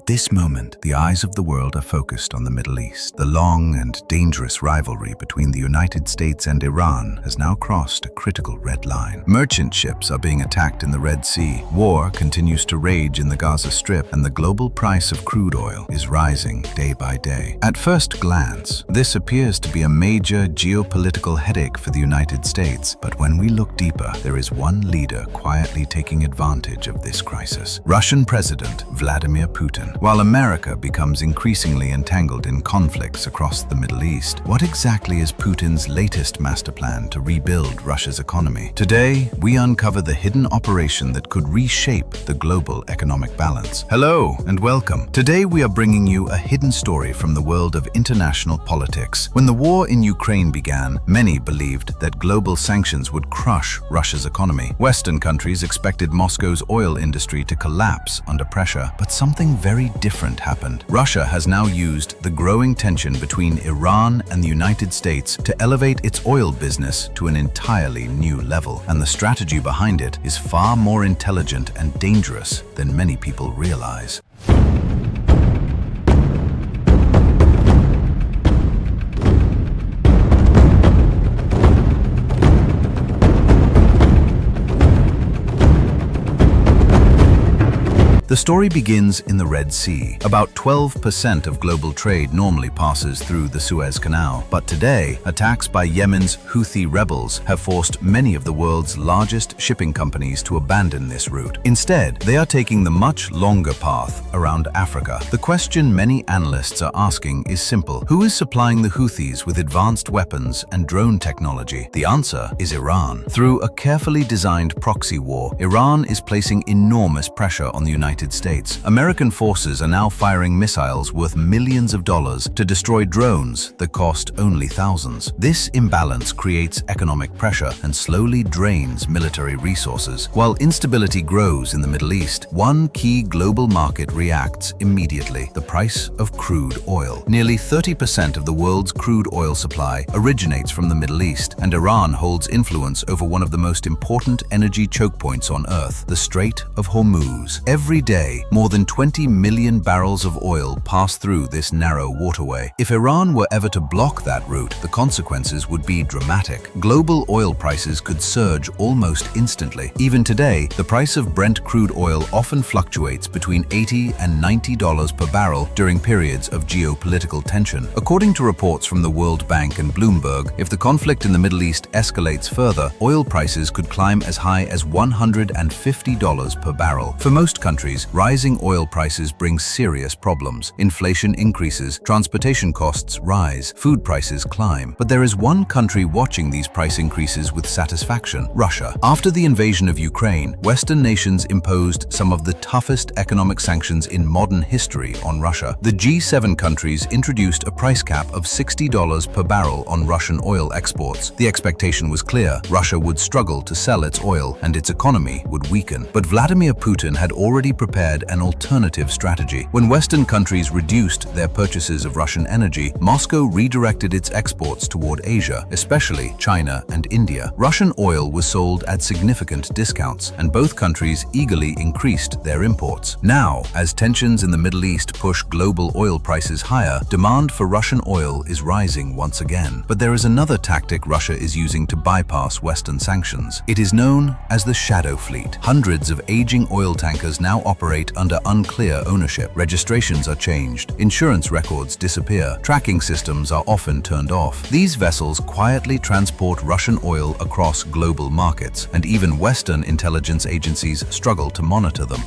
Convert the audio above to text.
At this moment, the eyes of the world are focused on the Middle East. The long and dangerous rivalry between the United States and Iran has now crossed a critical red line. Merchant ships are being attacked in the Red Sea. War continues to rage in the Gaza Strip, and the global price of crude oil is rising day by day. At first glance, this appears to be a major geopolitical headache for the United States, but when we look deeper, there is one leader quietly taking advantage of this crisis: Russian President Vladimir Putin. While America becomes increasingly entangled in conflicts across the Middle East, what exactly is Putin's latest master plan to rebuild Russia's economy? Today, we uncover the hidden operation that could reshape the global economic balance. Hello and welcome. Today we are bringing you a hidden story from the world of international politics. When the war in Ukraine began, many believed that global sanctions would crush Russia's economy. Western countries expected Moscow's oil industry to collapse under pressure, but something very different happened. Russia has now used the growing tension between Iran and the United States to elevate its oil business to an entirely new level, and the strategy behind it is far more intelligent and dangerous than many people realize. The story begins in the Red Sea. About 12% of global trade normally passes through the Suez Canal, but today, attacks by Yemen's Houthi rebels have forced many of the world's largest shipping companies to abandon this route. Instead, they are taking the much longer path around Africa. The question many analysts are asking is simple: who is supplying the Houthis with advanced weapons and drone technology? The answer is Iran. Through a carefully designed proxy war, Iran is placing enormous pressure on the United States. American forces are now firing missiles worth millions of dollars to destroy drones that cost only thousands. This imbalance creates economic pressure and slowly drains military resources. While instability grows in the Middle East, one key global market reacts immediately: the price of crude oil. Nearly 30% of the world's crude oil supply originates from the Middle East, and Iran holds influence over one of the most important energy choke points on Earth, the Strait of Hormuz. Every day, more than 20 million barrels of oil pass through this narrow waterway. If Iran were ever to block that route, the consequences would be dramatic. Global oil prices could surge almost instantly. Even today, the price of Brent crude oil often fluctuates between $80 and $90 per barrel during periods of geopolitical tension. According to reports from the World Bank and Bloomberg, if the conflict in the Middle East escalates further, oil prices could climb as high as $150 per barrel. For most countries, rising oil prices bring serious problems. Inflation increases, transportation costs rise, food prices climb. But there is one country watching these price increases with satisfaction: Russia. After the invasion of Ukraine, Western nations imposed some of the toughest economic sanctions in modern history on Russia. The G7 countries introduced a price cap of $60 per barrel on Russian oil exports. The expectation was clear: Russia would struggle to sell its oil and its economy would weaken. But Vladimir Putin had already prepared an alternative strategy. When Western countries reduced their purchases of Russian energy, Moscow redirected its exports toward Asia, especially China and India. Russian oil was sold at significant discounts, and both countries eagerly increased their imports. Now, as tensions in the Middle East push global oil prices higher, demand for Russian oil is rising once again. But there is another tactic Russia is using to bypass Western sanctions. It is known as the shadow fleet. Hundreds of aging oil tankers now operate under unclear ownership. Registrations are changed, insurance records disappear, tracking systems are often turned off. These vessels quietly transport Russian oil across global markets, and even Western intelligence agencies struggle to monitor them.